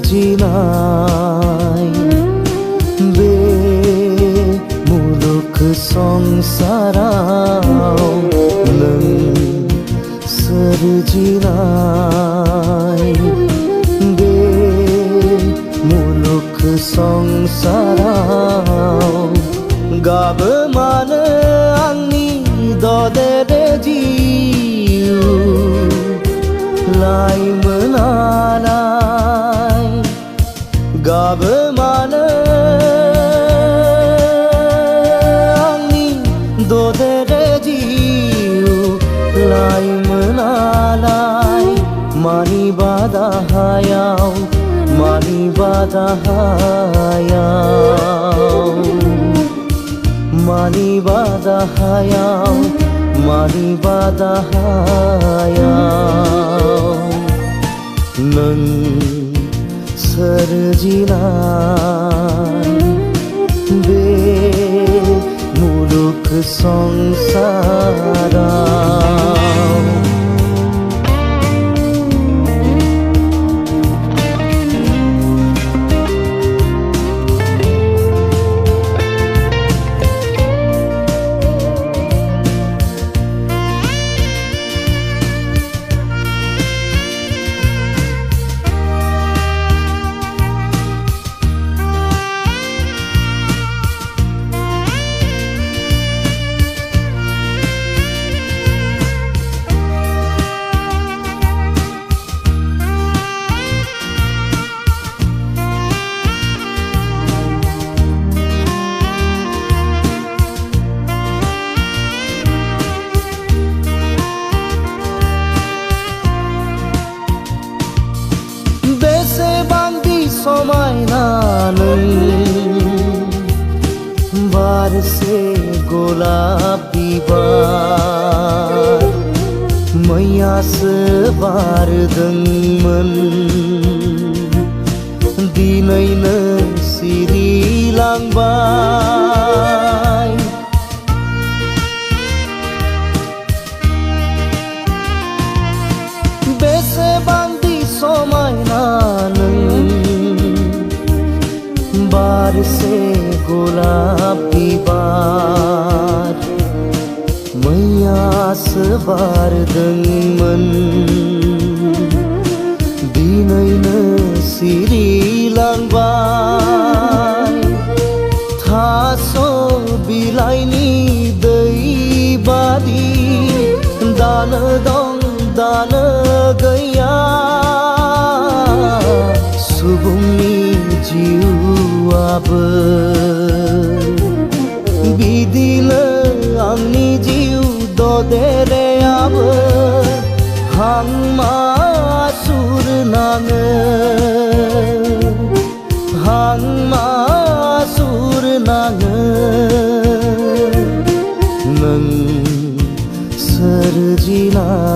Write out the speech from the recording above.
सोरजिनाय बे मुलुग संसाराव नों सोरजिनाय बे मुलुग संसाराव गाबो मानो आंनि ददेरे जिउ लाइमोनालाय गाबो मानो आंनि ददेरे जिउ लाइमोनालाय मानिबा दाहायाव मानिबा दाहायाव मानिबा दाहायाव मानिबा दाहायाव नों सोरजिनाय बे मुलुग संसाराव समायना नों बारसे गलाप बिबार मैयासो बारदोंमोन दिनैनो सिरिलांबाय बेसेबांदि समायना नों बारसे गलाप बिबार मैयासो बारदोंमोन दिनैनो सिरिलांबाय थास' बिलाइनि दै बादि दानो दं दानो गैया सुबुंनि जिउआबो बिदिनो आंनि जिउ ददेरेआबो हां मासुर नाङो हां मासुर नाङो नों सोरजिनाय